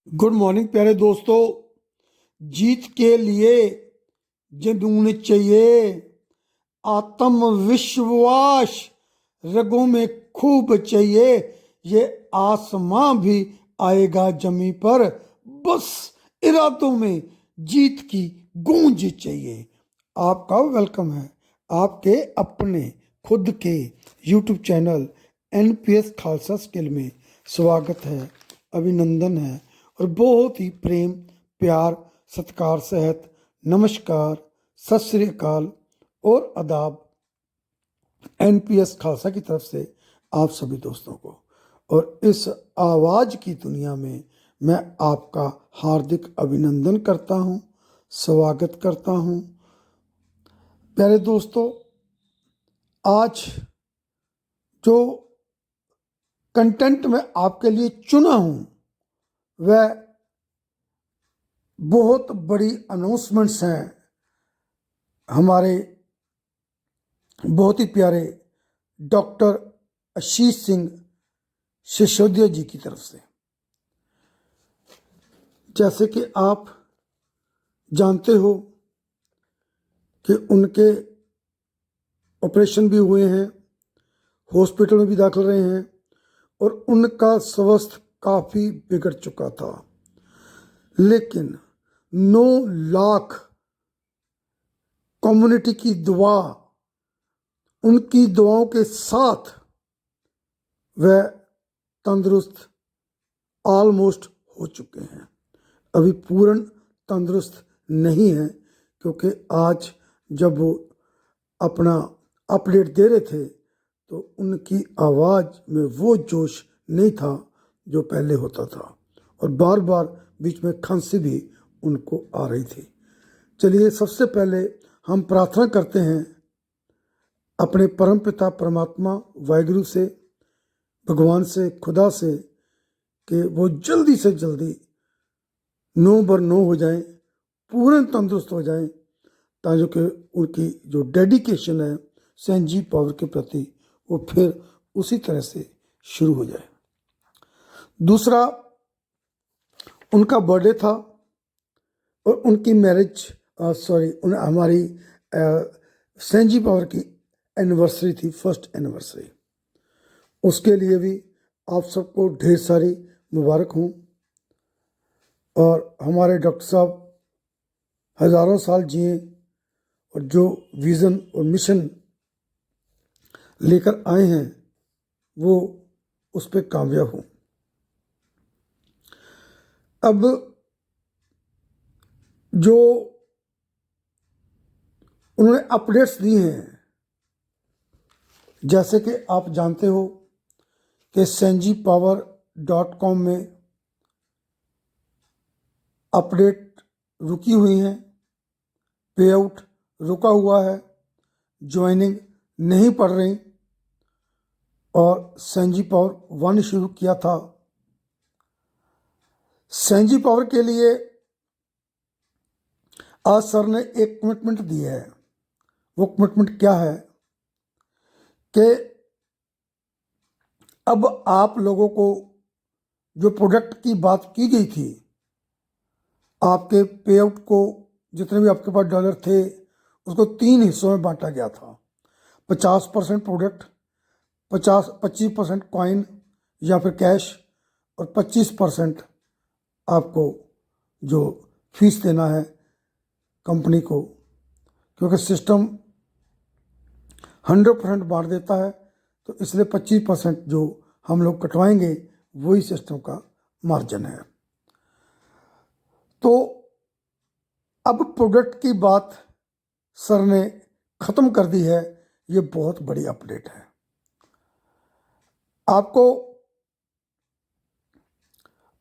Good morning प्यारे दोस्तों। जीत के लिए जुनून चाहिए, आत्मविश्वास रगों में खूब चाहिए। ये आसमां भी आएगा जमी पर, बस इरादों में जीत की गूंज चाहिए। आपका वेलकम है आपके अपने खुद के YouTube channel NPS Khalsa skill में। स्वागत है, अभिनंदन है और बहुत ही प्रेम प्यार सत्कार सहित नमस्कार, सत श्री अकाल और आदाब एनपीएस खालसा की तरफ से आप सभी दोस्तों को। और इस आवाज़ की दुनिया में मैं आपका हार्दिक अभिनंदन करता हूँ, स्वागत करता हूँ। प्यारे दोस्तों, आज जो कंटेंट मैं आपके लिए चुना हूँ वह बहुत बड़ी अनाउंसमेंट्स हैं हमारे बहुत ही प्यारे डॉक्टर आशीष सिंह सिसोदिया जी की तरफ से। जैसे कि आप जानते हो कि उनके ऑपरेशन भी हुए हैं, हॉस्पिटल में भी दाखिल रहे हैं और उनका स्वास्थ्य काफ़ी बिगड़ चुका था, लेकिन 9 लाख कम्युनिटी की दुआ, उनकी दुआओं के साथ वह तंदुरुस्त ऑलमोस्ट हो चुके हैं। अभी पूर्ण तंदुरुस्त नहीं है, क्योंकि आज जब वो अपना अपडेट दे रहे थे तो उनकी आवाज़ में वो जोश नहीं था जो पहले होता था, और बार बार बीच में खांसी भी उनको आ रही थी। चलिए, सबसे पहले हम प्रार्थना करते हैं अपने परम पिता परमात्मा वाहिगुरु से, भगवान से, खुदा से, कि वो जल्दी से जल्दी 9 हो जाएं, पूर्ण तंदुरुस्त हो जाएं, ताकि उनकी जो डेडिकेशन है सेंजी पावर के प्रति वो फिर उसी तरह से शुरू हो जाए। दूसरा, उनका बर्थडे था और उनकी मैरिज हमारी सेंजी पावर की एनिवर्सरी थी, फर्स्ट एनिवर्सरी। उसके लिए भी आप सबको ढेर सारी मुबारक हूँ। और हमारे डॉक्टर साहब हज़ारों साल जिए और जो विज़न और मिशन लेकर आए हैं वो उस पर कामयाब हूँ। अब जो उन्होंने अपडेट्स दी हैं, जैसे कि आप जानते हो कि senjipower.com में अपडेट रुकी हुई हैं, पे आउट रुका हुआ है, ज्वाइनिंग नहीं पड़ रही, और सेंजी पावर 1 शुरू किया था। सेंजी पावर के लिए आज सर ने एक कमिटमेंट दी है। वो कमिटमेंट क्या है कि अब आप लोगों को जो प्रोडक्ट की बात की गई थी, आपके पे आउट को जितने भी आपके पास डॉलर थे उसको 3 हिस्सों में बांटा गया था। 50% प्रोडक्ट, 25% कॉइन या फिर कैश, और 25% आपको जो फीस देना है कंपनी को, क्योंकि सिस्टम 100% बांट देता है, तो इसलिए 25% जो हम लोग कटवाएंगे वही सिस्टम का मार्जिन है। तो अब प्रोडक्ट की बात सर ने ख़त्म कर दी है। ये बहुत बड़ी अपडेट है। आपको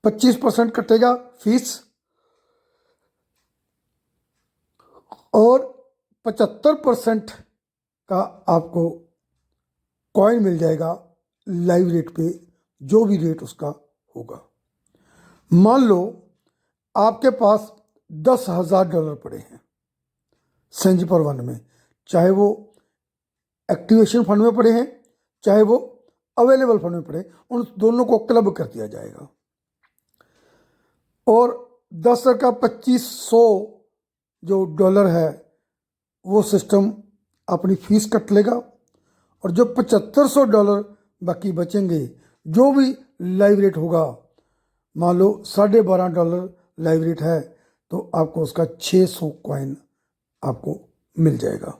25% कटेगा फीस और 75% का आपको कॉइन मिल जाएगा लाइव रेट पे, जो भी रेट उसका होगा। मान लो आपके पास $10,000 पड़े हैं सेंजी पावर 1 में, चाहे वो एक्टिवेशन फंड में पड़े हैं चाहे वो अवेलेबल फंड में पड़े, उन दोनों को क्लब कर दिया जाएगा। और 10 का 2500 जो डॉलर है वो सिस्टम अपनी फीस कट लेगा, और जो $7500 बाकी बचेंगे, जो भी लाइव रेट होगा, मान लो $12.5 लाइव रेट है, तो आपको उसका 600 कॉइन आपको मिल जाएगा।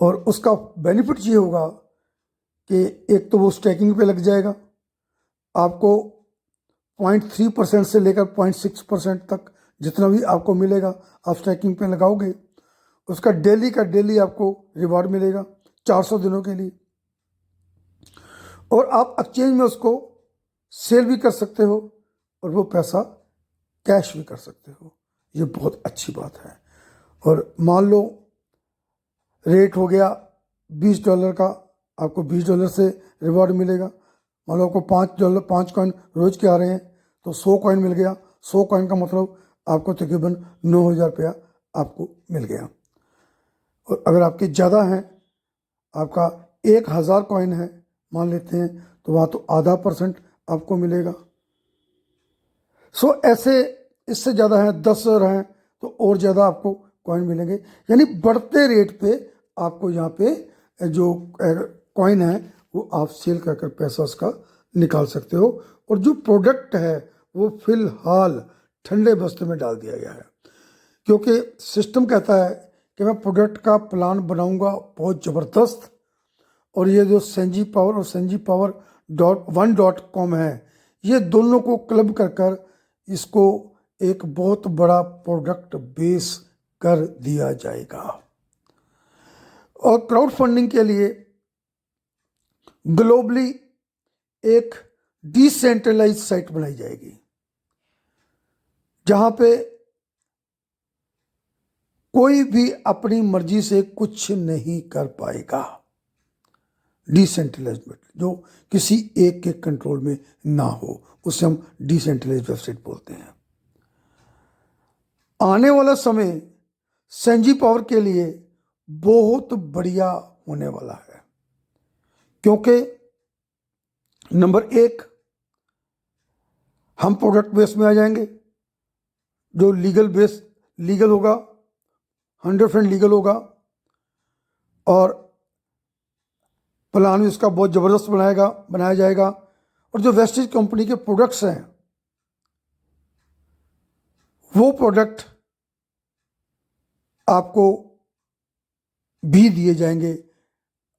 और उसका बेनिफिट ये होगा कि एक तो वो स्टैकिंग पे लग जाएगा, आपको 0.3% से लेकर 0.6% तक जितना भी आपको मिलेगा आप स्टैकिंग पे लगाओगे, उसका डेली का डेली आपको रिवॉर्ड मिलेगा 400 दिनों के लिए, और आप एक्सचेंज में उसको सेल भी कर सकते हो और वो पैसा कैश भी कर सकते हो। ये बहुत अच्छी बात है। और मान लो रेट हो गया $20 का, आपको $20 से रिवॉर्ड मिलेगा। मान लो आपको $5 5 कॉइन रोज के आ रहे हैं, तो 100 कॉइन मिल गया। 100 कॉइन का मतलब आपको तकरीबन 9000 रुपया आपको मिल गया। और अगर आपके ज़्यादा हैं, आपका 1000 कॉइन है मान लेते हैं, तो वहाँ तो आधा % आपको मिलेगा। ऐसे इससे ज़्यादा है, 10,000 हैं तो और ज़्यादा आपको कॉइन मिलेंगे। यानी बढ़ते रेट पे आपको यहाँ पे जो कॉइन है वो आप सेल कर कर पैसा उसका निकाल सकते हो। और जो प्रोडक्ट है वो फिलहाल ठंडे बस्ते में डाल दिया गया है, क्योंकि सिस्टम कहता है कि मैं प्रोडक्ट का प्लान बनाऊंगा बहुत ज़बरदस्त, और ये जो सेंजी पावर और senjipower.1.com है, ये दोनों को क्लब कर कर इसको एक बहुत बड़ा प्रोडक्ट बेस कर दिया जाएगा। और क्राउड फंडिंग के लिए ग्लोबली एक डिसेंट्रलाइज साइट बनाई जाएगी, जहां पे कोई भी अपनी मर्जी से कुछ नहीं कर पाएगा। डिसेंट्रलाइज जो किसी एक के कंट्रोल में ना हो, उसे हम डिसेंट्रलाइज वेबसाइट बोलते हैं। आने वाला समय सेंजी पावर के लिए बहुत बढ़िया होने वाला है, क्योंकि नंबर 1 हम प्रोडक्ट बेस में आ जाएंगे, जो लीगल होगा, 100% लीगल होगा, और प्लान भी उसका बहुत ज़बरदस्त बनाया जाएगा। और जो वेस्टेज कंपनी के प्रोडक्ट्स हैं, वो प्रोडक्ट आपको भी दिए जाएंगे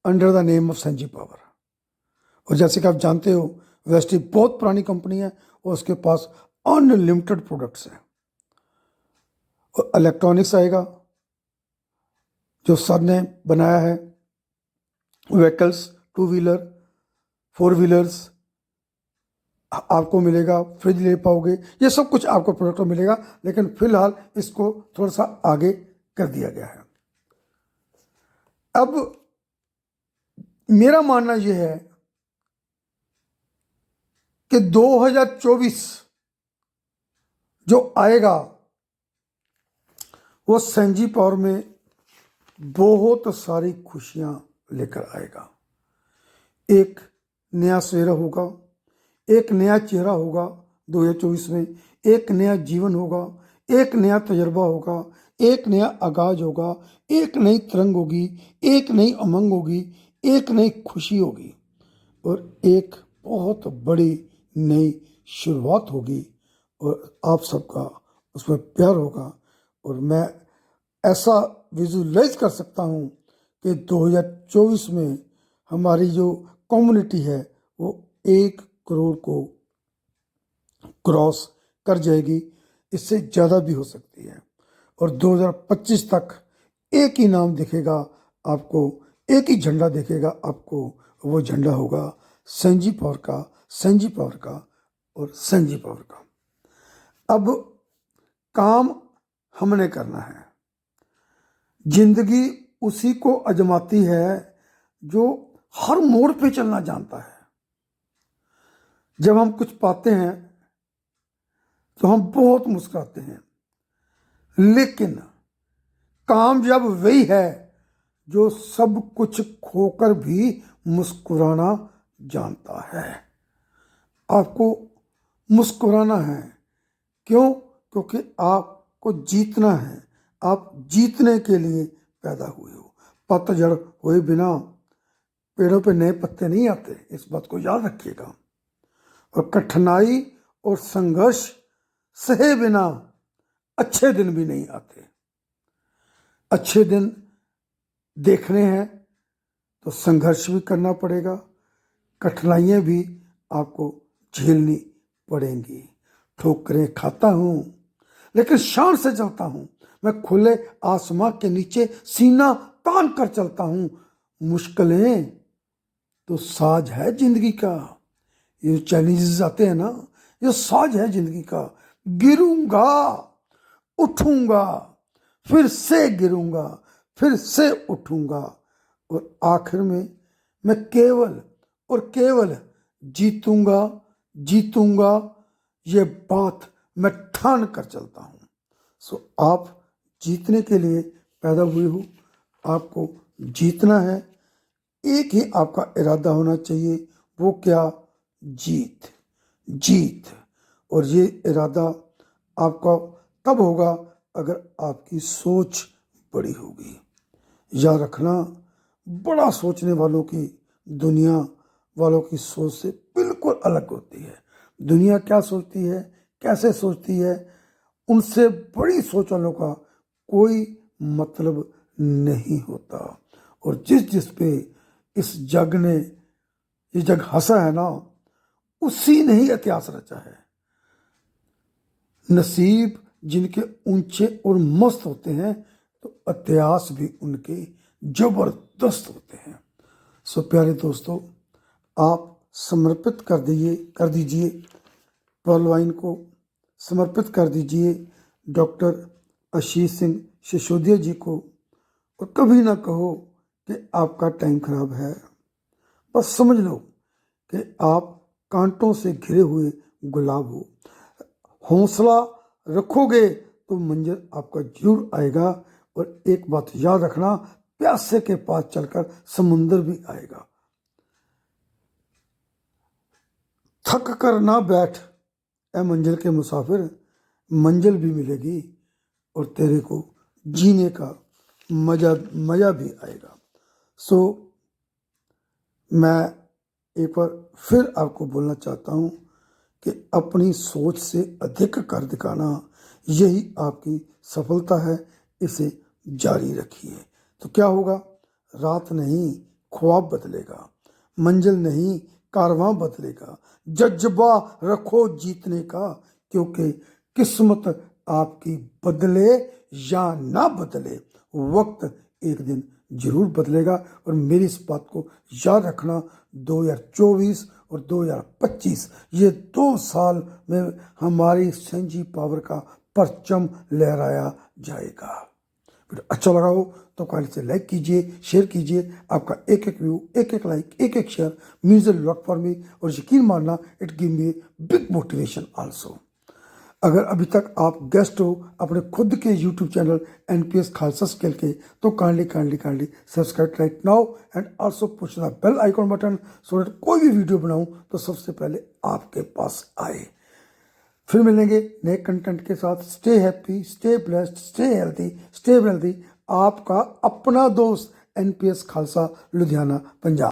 अंडर द नेम ऑफ सेंजी पावर। और जैसे कि आप जानते हो, वेस्टेज बहुत पुरानी कंपनी है और उसके पास अनलिमिटेड प्रोडक्ट्स हैं। और इलेक्ट्रॉनिक्स आएगा, जो सर ने बनाया है, व्हीकल्स, 2 व्हीलर 4 व्हीलर्स आपको मिलेगा, फ्रिज ले पाओगे, ये सब कुछ आपको प्रोडक्ट मिलेगा। लेकिन फिलहाल इसको थोड़ा सा आगे कर दिया गया है। अब मेरा मानना यह है कि 2024 जो आएगा वो सेंजी पावर में बहुत सारी खुशियां लेकर आएगा। एक नया सवेरा होगा, एक नया चेहरा होगा 2024 में, एक नया जीवन होगा, एक नया तजर्बा होगा, एक नया आगाज होगा, एक नई तरंग होगी, एक नई उमंग होगी, एक नई खुशी होगी, और एक बहुत बड़ी नई शुरुआत होगी। और आप सबका उसमें प्यार होगा। और मैं ऐसा विजुलाइज कर सकता हूँ कि 2024 में हमारी जो कम्युनिटी है वो 1 करोड़ को क्रॉस कर जाएगी, इससे ज़्यादा भी हो सकती है। और 2025 तक एक ही नाम दिखेगा आपको, एक ही झंडा दिखेगा आपको, वो झंडा होगा सेंजी पावर का, सेंजी पावर का और सेंजी पावर का। अब काम हमने करना है। जिंदगी उसी को आजमाती है जो हर मोड़ पे चलना जानता है। जब हम कुछ पाते हैं तो हम बहुत मुस्कुराते हैं, लेकिन कामयाब वही है जो सब कुछ खोकर भी मुस्कुराना जानता है। आपको मुस्कुराना है। क्यों? क्योंकि आपको जीतना है। आप जीतने के लिए पैदा हुए हो। पतझड़ हुए बिना पेड़ों पे नए पत्ते नहीं आते, इस बात को याद रखिएगा। और कठिनाई और संघर्ष सहे बिना अच्छे दिन भी नहीं आते। अच्छे दिन देखने हैं तो संघर्ष भी करना पड़ेगा, कठिनाइयाँ भी आपको झेलनी पड़ेंगी। ठोकरें खाता हूँ लेकिन शान से चलता हूँ। मैं खुले आसमां के नीचे सीना तान कर चलता हूँ। मुश्किलें तो साज है जिंदगी का। ये जो चैलेंजेस आते हैं ना, ये साज है जिंदगी का। गिरूंगा, उठूंगा, फिर से गिरूंगा, फिर से उठूंगा, और आखिर में मैं केवल और केवल जीतूंगा। जीतूंगा, ये बात मैं ठान कर चलता हूँ। सो आप जीतने के लिए पैदा हुए हो, आपको जीतना है। एक ही आपका इरादा होना चाहिए, वो क्या? जीत। जीत। और ये इरादा आपका तब होगा अगर आपकी सोच बड़ी होगी। याद रखना, बड़ा सोचने वालों की दुनिया वालों की सोच से बिल्कुल अलग होती है। दुनिया क्या सोचती है, कैसे सोचती है, उनसे बड़ी सोच वालों का कोई मतलब नहीं होता। और जिस जिस पे इस जग ने, ये जग हंसा है ना, उसी ने ही इतिहास रचा है। नसीब जिनके ऊंचे और मस्त होते हैं तो इतिहास भी उनके जबरदस्त होते हैं। सो प्यारे दोस्तों, आप समर्पित कर दीजिए पर्ल वाइन को, समर्पित कर दीजिए डॉक्टर आशीष सिंह सिसोदिया जी को। और कभी ना कहो कि आपका टाइम खराब है। बस समझ लो कि आप कांटों से घिरे हुए गुलाब हो। हौसला रखोगे तो मंजिल आपका जरूर आएगा। और एक बात याद रखना, प्यासे के पास चलकर समुंदर भी आएगा। थक कर ना बैठ ए मंजिल के मुसाफिर, मंजिल भी मिलेगी और तेरे को जीने का मजा भी आएगा। सो मैं एक बार फिर आपको बोलना चाहता हूँ कि अपनी सोच से अधिक कर दिखाना, यही आपकी सफलता है। इसे जारी रखिए तो क्या होगा? रात नहीं ख्वाब बदलेगा, मंजिल नहीं कारवां बदलेगा। जज्बा रखो जीतने का, क्योंकि किस्मत आपकी बदले या ना बदले, वक्त एक दिन जरूर बदलेगा। और मेरी इस बात को याद रखना, 2024 और 2025 ये 2 साल में हमारी संजी पावर का परचम लहराया जाएगा। वीडियो अच्छा लगा हो तो काइंडली से लाइक कीजिए, शेयर कीजिए। आपका एक एक व्यू, एक एक लाइक, एक एक share means a lot for me. और यकीन मानना, it give me big motivation also. अगर अभी तक आप गेस्ट हो अपने खुद के YouTube channel NPS Khalsa skill के, तो kindly subscribe right now and also push the bell icon button, so that कोई भी वीडियो बनाऊं तो सबसे पहले आपके पास आए। फिर मिलेंगे नए कंटेंट के साथ। Stay happy, stay blessed, stay healthy, stay wealthy. आपका अपना दोस्त NPS खालसा, लुधियाना, पंजाब।